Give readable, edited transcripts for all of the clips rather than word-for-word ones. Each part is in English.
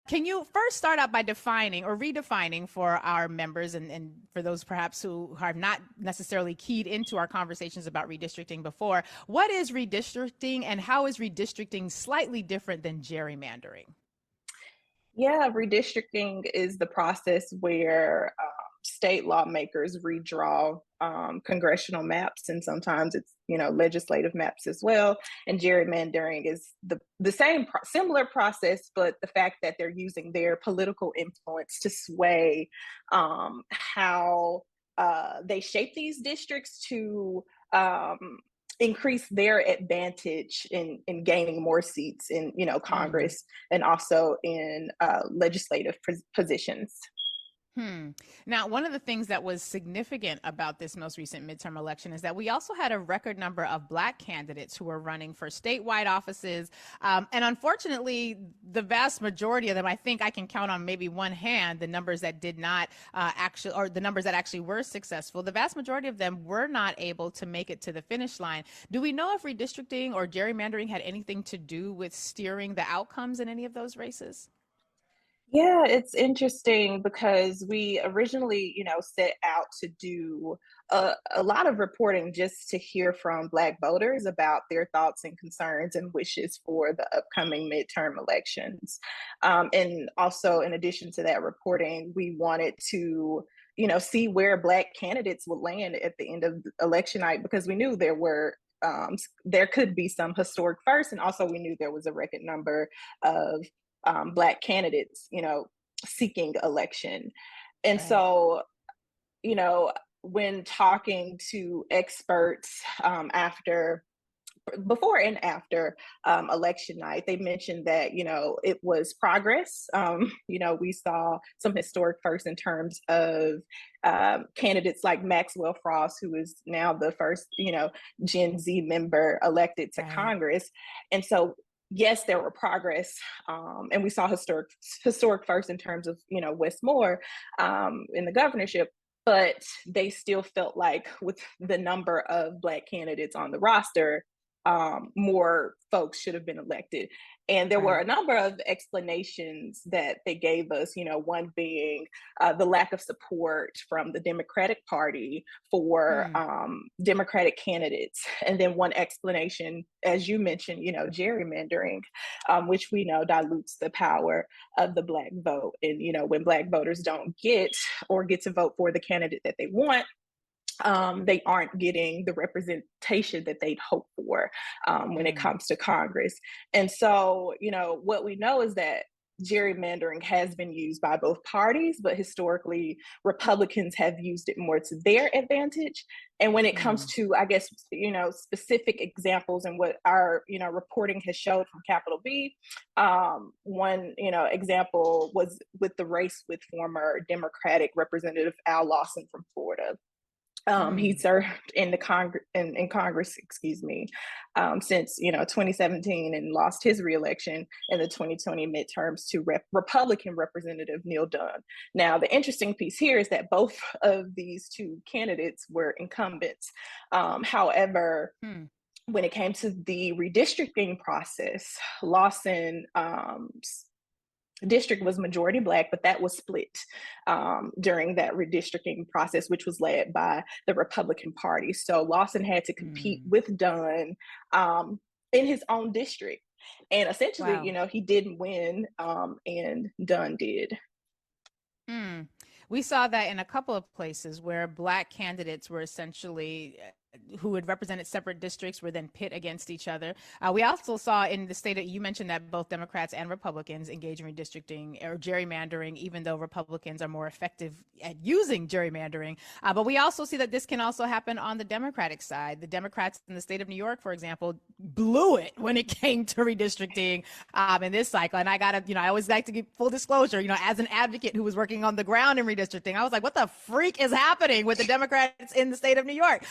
Can you first start out by defining or redefining for our members and for those perhaps who have not necessarily keyed into our conversations about redistricting before, what is redistricting and how is redistricting slightly different than gerrymandering? Yeah, redistricting is the process where state lawmakers redraw congressional maps, and sometimes it's legislative maps as well. And gerrymandering is the same similar process, but the fact that they're using their political influence to sway how they shape these districts to increase their advantage in gaining more seats in Congress and also in legislative positions. Now, one of the things that was significant about this most recent midterm election is that we also had a record number of Black candidates who were running for statewide offices. And unfortunately, the vast majority of them, I think I can count on maybe one hand, the numbers that did not actually, or the numbers that actually were successful, the vast majority of them were not able to make it to the finish line. Do we know if redistricting or gerrymandering had anything to do with steering the outcomes in any of those races? Yeah, it's interesting because we originally, set out to do a lot of reporting just to hear from Black voters about their thoughts and concerns and wishes for the upcoming midterm elections. And also, in addition to that reporting, we wanted to see where Black candidates would land at the end of election night, because we knew there could be some historic firsts, and also we knew there was a record number of Black candidates, seeking election. And Right. so, when talking to experts before and after election night, they mentioned that, it was progress. We saw some historic firsts in terms of candidates like Maxwell Frost, who is now the first, Gen Z member elected to Congress. And so yes, there were progress, and we saw historic first in terms of Wes Moore in the governorship. But they still felt like with the number of Black candidates on the roster, more folks should have been elected. And there were a number of explanations that they gave us, one being the lack of support from the Democratic Party for Democratic candidates. And then one explanation, as you mentioned, gerrymandering, which we know dilutes the power of the Black vote. And, when Black voters don't get to vote for the candidate that they want, they aren't getting the representation that they'd hope for when it comes to Congress. And so, what we know is that gerrymandering has been used by both parties, but historically, Republicans have used it more to their advantage. And when it comes to, I guess, specific examples and what our, reporting has showed from Capitol B, one, example was with the race with former Democratic Representative Al Lawson from Florida. He served in Congress, since 2017, and lost his reelection in the 2020 midterms to Republican Representative Neil Dunn. Now, the interesting piece here is that both of these two candidates were incumbents. However, when it came to the redistricting process, Lawson district was majority Black, but that was split during that redistricting process, which was led by the Republican Party. So Lawson had to compete with Dunn in his own district. And essentially, he didn't win, and Dunn did. We saw that in a couple of places where Black candidates were essentially who had represented separate districts were then pit against each other. We also saw in the state, you mentioned that both Democrats and Republicans engage in redistricting or gerrymandering, even though Republicans are more effective at using gerrymandering. But we also see that this can also happen on the Democratic side. The Democrats in the state of New York, for example, blew it when it came to redistricting in this cycle. And I I always like to give full disclosure, as an advocate who was working on the ground in redistricting, I was like, what the freak is happening with the Democrats in the state of New York?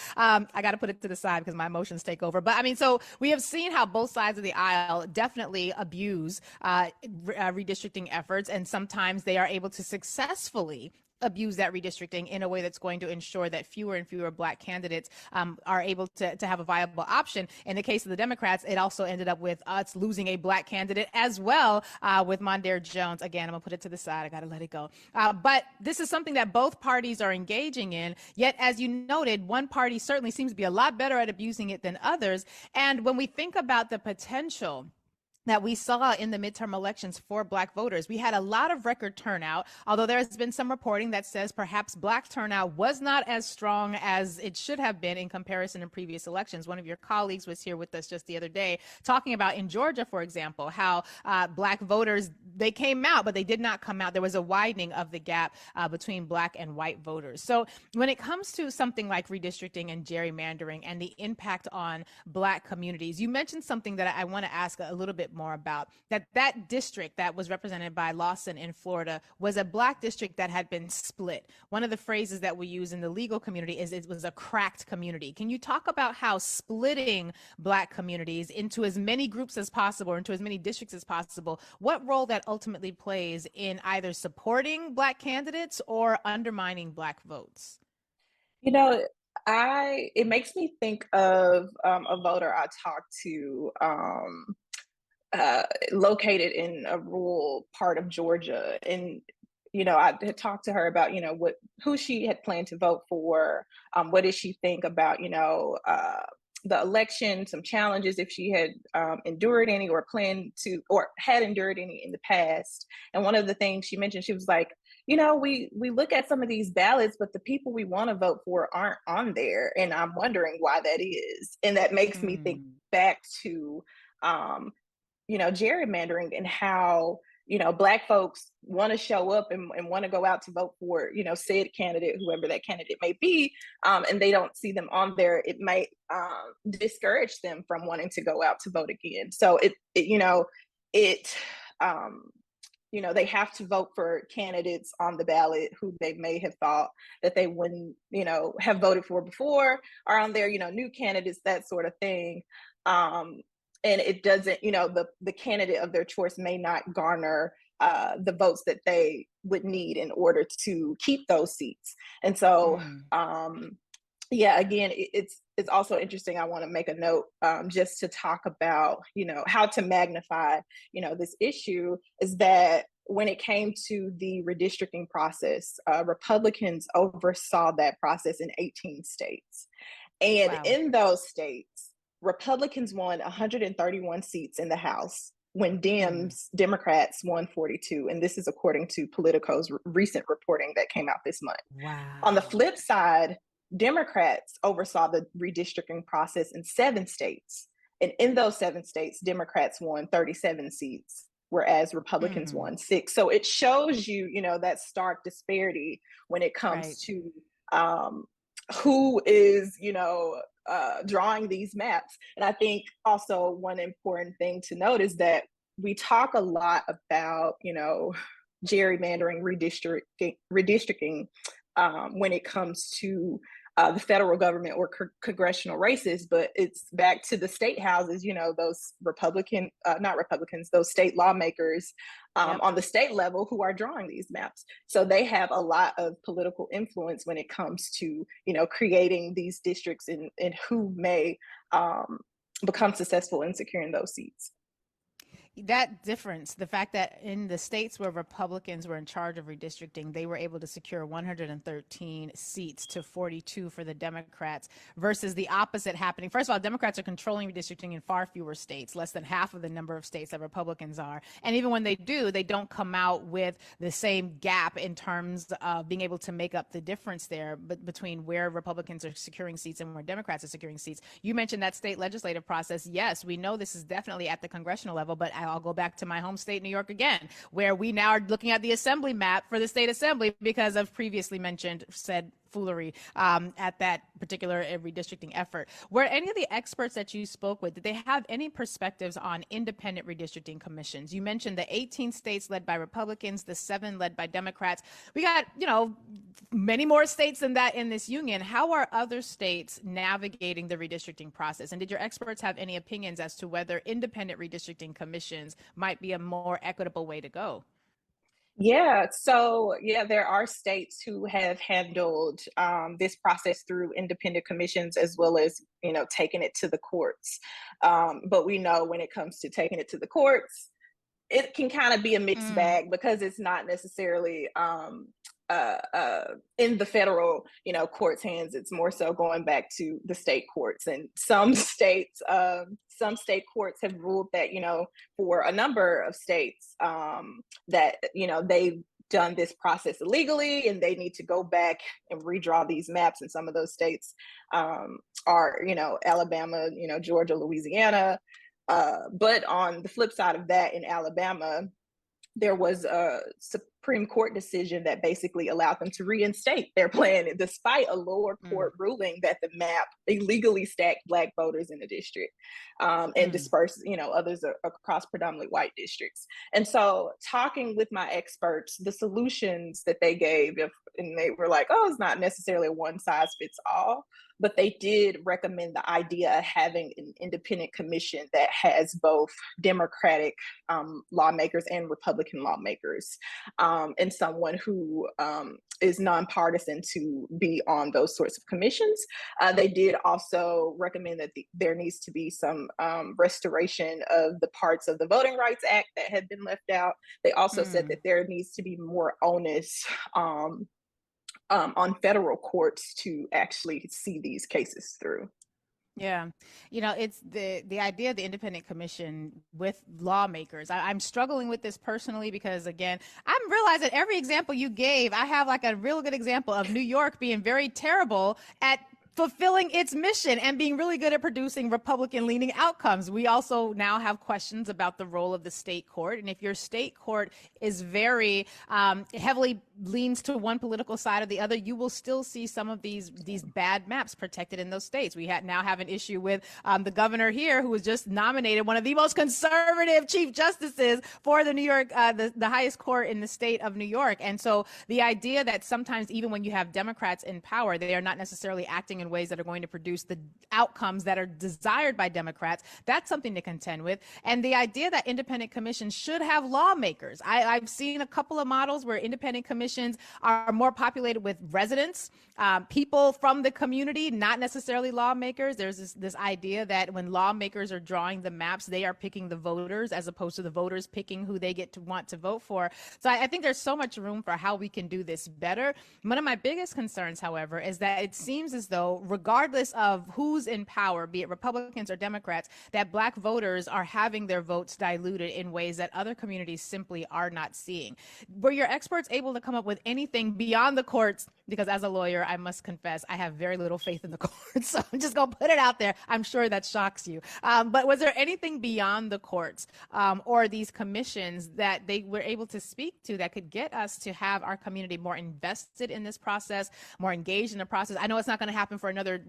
I got to put it to the side because my emotions take over. But so we have seen how both sides of the aisle definitely abuse redistricting efforts, and sometimes they are able to successfully abuse that redistricting in a way that's going to ensure that fewer and fewer Black candidates are able to have a viable option. In the case of the Democrats, it also ended up with us losing a Black candidate as well, with Mondaire Jones. Again, I'm gonna put it to the side. I gotta let it go. But this is something that both parties are engaging in. Yet, as you noted, one party certainly seems to be a lot better at abusing it than others. And when we think about the potential that we saw in the midterm elections for Black voters, we had a lot of record turnout, although there has been some reporting that says perhaps Black turnout was not as strong as it should have been in comparison to previous elections. One of your colleagues was here with us just the other day talking about in Georgia, for example, how Black voters, they came out, but they did not come out. There was a widening of the gap between Black and white voters. So when it comes to something like redistricting and gerrymandering and the impact on Black communities, you mentioned something that I want to ask a little bit more about, that district that was represented by Lawson in Florida was a Black district that had been split. One of the phrases that we use in the legal community is it was a cracked community. Can you talk about how splitting Black communities into as many groups as possible, or into as many districts as possible, what role that ultimately plays in either supporting Black candidates or undermining Black votes? You know, it makes me think of a voter I talked to, located in a rural part of Georgia. And, I had talked to her about, who she had planned to vote for. What did she think about, the election, some challenges, if she had endured any or planned to, or had endured any in the past. And one of the things she mentioned, she was like, we look at some of these ballots, but the people we want to vote for aren't on there. And I'm wondering why that is. And that makes me think back to, gerrymandering and how, Black folks want to show up and want to go out to vote for, said candidate, whoever that candidate may be, and they don't see them on there. It might discourage them from wanting to go out to vote again. So they have to vote for candidates on the ballot who they may have thought that they wouldn't, have voted for before, are on there, new candidates, that sort of thing. And it doesn't, the candidate of their choice may not garner the votes that they would need in order to keep those seats. And so, again, it's also interesting. I want to make a note just to talk about, how to magnify, this issue, is that when it came to the redistricting process, Republicans oversaw that process in 18 states. And in those states, Republicans won 131 seats in the House when Democrats won 42. And this is according to Politico's recent reporting that came out this month. On the flip side, Democrats oversaw the redistricting process in 7 states. And in those 7 states, Democrats won 37 seats, whereas Republicans won 6. So it shows you, that stark disparity when it comes to who is, drawing these maps. And I think also one important thing to note is that we talk a lot about, gerrymandering, redistricting when it comes to the federal government or congressional races, but it's back to the state houses, those not Republicans, those state lawmakers on the state level who are drawing these maps. So they have a lot of political influence when it comes to, creating these districts and who may become successful in securing those seats. That difference, the fact that in the states where Republicans were in charge of redistricting, they were able to secure 113 seats to 42 for the Democrats, versus the opposite happening. First of all, Democrats are controlling redistricting in far fewer states, less than half of the number of states that Republicans are. And even when they do, they don't come out with the same gap in terms of being able to make up the difference there between where Republicans are securing seats and where Democrats are securing seats. You mentioned that state legislative process. Yes, we know this is definitely at the congressional level, but I'll go back to my home state, New York, again, where we now are looking at the assembly map for the state assembly because of previously mentioned said foolery at that particular redistricting effort. Were any of the experts that you spoke with, did they have any perspectives on independent redistricting commissions? You mentioned the 18 states led by Republicans, the 7 led by Democrats. We got, many more states than that in this union. How are other states navigating the redistricting process? And did your experts have any opinions as to whether independent redistricting commissions might be a more equitable way to go? Yeah, so yeah, there are states who have handled this process through independent commissions as well as, taking it to the courts. But we know when it comes to taking it to the courts, it can kind of be a mixed Mm, bag because it's not necessarily in the federal, courts' hands. It's more so going back to the state courts, and some state courts have ruled that, for a number of states, that they've done this process illegally and they need to go back and redraw these maps. And some of those states are, Alabama, Georgia, Louisiana, but on the flip side of that, in Alabama, there was a Supreme Court decision that basically allowed them to reinstate their plan, despite a lower mm, court ruling that the map illegally stacked Black voters in the district, and mm. dispersed, others across predominantly white districts. And so, talking with my experts, the solutions that they gave, and they were like, "Oh, it's not necessarily a one size fits all." But they did recommend the idea of having an independent commission that has both Democratic lawmakers and Republican lawmakers, and someone who is nonpartisan to be on those sorts of commissions. They did also recommend that there needs to be some restoration of the parts of the Voting Rights Act that had been left out. They also said Mm. that there needs to be more onus on federal courts to actually see these cases through. Yeah. It's the idea of the independent commission with lawmakers. I'm struggling with this personally because, again, I'm realizing every example you gave, I have like a real good example of New York being very terrible at fulfilling its mission and being really good at producing Republican leaning outcomes. We also now have questions about the role of the state court. And if your state court is very heavily leans to one political side or the other, you will still see some of these bad maps protected in those states. We now have an issue with the governor here, who was just nominated one of the most conservative chief justices for the New York, the highest court in the state of New York. And so the idea that sometimes even when you have Democrats in power, they are not necessarily acting in ways that are going to produce the outcomes that are desired by Democrats, that's something to contend with. And the idea that independent commissions should have lawmakers. I've seen a couple of models where independent commissions are more populated with residents, people from the community, not necessarily lawmakers. There's this idea that when lawmakers are drawing the maps, they are picking the voters as opposed to the voters picking who they get to want to vote for. So I think there's so much room for how we can do this better. One of my biggest concerns, however, is that it seems as though, regardless of who's in power, be it Republicans or Democrats, that Black voters are having their votes diluted in ways that other communities simply are not seeing. Were your experts able to come up with anything beyond the courts? Because as a lawyer, I must confess, I have very little faith in the courts. So I'm just going to put it out there. I'm sure that shocks you. But was there anything beyond the courts or these commissions that they were able to speak to that could get us to have our community more invested in this process, more engaged in the process? I know it's not going to happen for another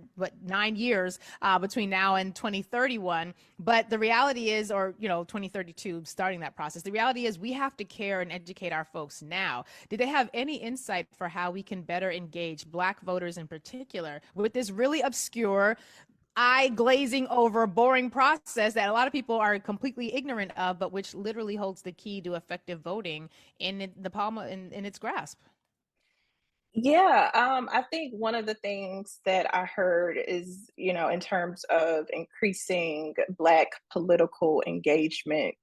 9 years between now and 2031, but the reality is, or 2032, starting that process. The reality is we have to care and educate our folks now. Did they have any insight for how we can better engage Black voters in particular with this really obscure, eye glazing over, boring process that a lot of people are completely ignorant of, but which literally holds the key to effective voting in the palm in its grasp? Yeah, I think one of the things that I heard is, in terms of increasing Black political engagement,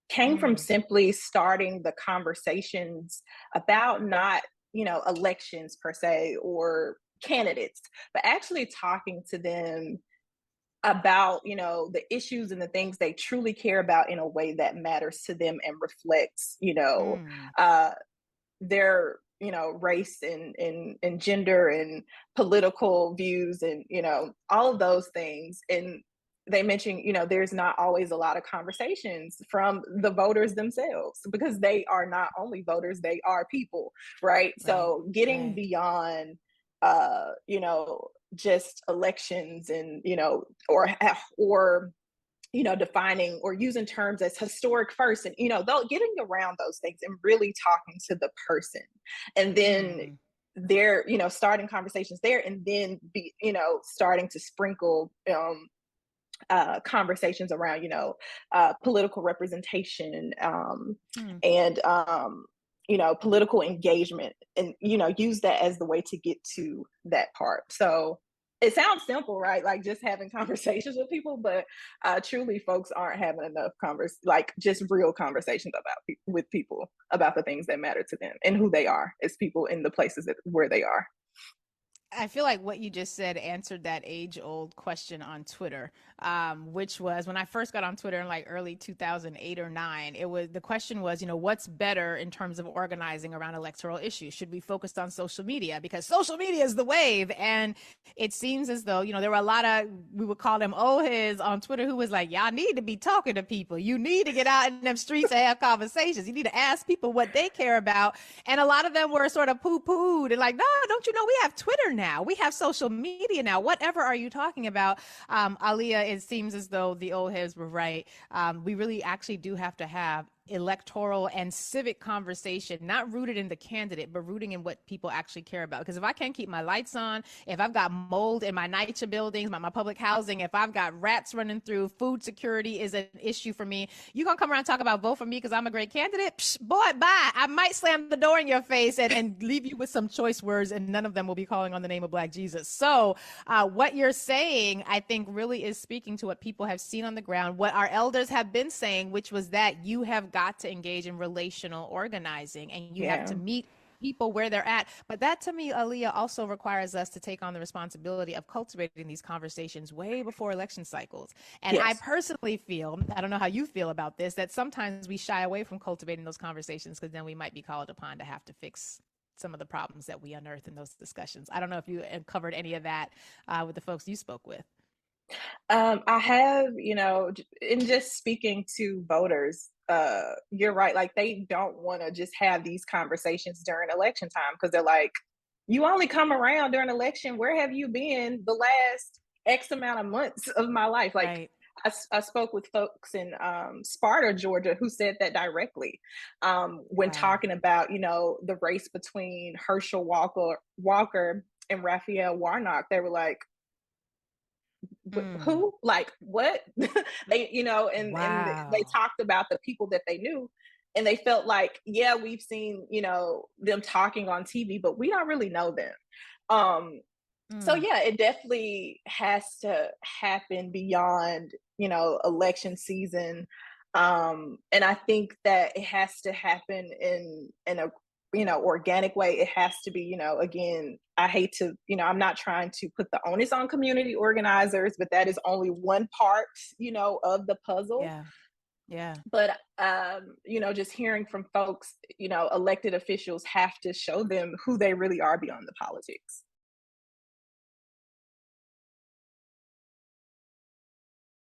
came from Mm, simply starting the conversations about not, elections per se or candidates, but actually talking to them about, the issues and the things they truly care about in a way that matters to them and reflects, mm, uh, their race and gender and political views and all of those things. And they mentioned, there's not always a lot of conversations from the voters themselves because they are not only voters, they are people, right? right, So getting right. beyond just elections and or defining or using terms as historic first, and though getting around those things and really talking to the person, and then Mm, they're starting conversations there, and then be starting to sprinkle conversations around political representation, mm, and political engagement, and, use that as the way to get to that part. So it sounds simple, right? Like just having conversations with people, but truly folks aren't having enough just real conversations with people about the things that matter to them and who they are as people in the places where they are. I feel like what you just said answered that age-old question on Twitter, which was when I first got on Twitter in like early 2008 or 9. The question was, what's better in terms of organizing around electoral issues? Should we focus on social media because social media is the wave? And it seems as though there were a lot of, we would call them old heads on Twitter who was like, y'all need to be talking to people. You need to get out in them streets and have conversations. You need to ask people what they care about. And a lot of them were sort of poo-pooed and like, no, don't you know we have Twitter now? We have social media now. Whatever are you talking about? Aallyah, it seems as though the old heads were right. We really actually do have to have electoral and civic conversation, not rooted in the candidate, but rooting in what people actually care about. Because if I can't keep my lights on, if I've got mold in my NYCHA buildings, my public housing, if I've got rats running through, food security is an issue for me. You gonna come around and talk about vote for me because I'm a great candidate? Psh, boy, bye. I might slam the door in your face and leave you with some choice words, and none of them will be calling on the name of Black Jesus. So what you're saying, I think, really is speaking to what people have seen on the ground, what our elders have been saying, which was that you have got to engage in relational organizing and you have to meet people where they're at. But that, to me, Aallyah, also requires us to take on the responsibility of cultivating these conversations way before election cycles. And I personally feel, I don't know how you feel about this, that sometimes we shy away from cultivating those conversations because then we might be called upon to have to fix some of the problems that we unearth in those discussions. I don't know if you covered any of that with the folks you spoke with. I have, in just speaking to voters, you're right. Like they don't want to just have these conversations during election time because they're like, you only come around during election. Where have you been the last X amount of months of my life? Like right. I spoke with folks in Sparta, Georgia, who said that directly when talking about, the race between Herschel Walker and Raphael Warnock. They were like, who, like what? They, and they talked about the people that they knew, and they felt like, yeah, we've seen, them talking on TV, but we don't really know them. So yeah, it definitely has to happen beyond, election season. And I think that it has to happen in a organic way. It has to be, again, I hate to, I'm not trying to put the onus on community organizers, but that is only one part, of the puzzle. Yeah. But just hearing from folks, elected officials have to show them who they really are beyond the politics.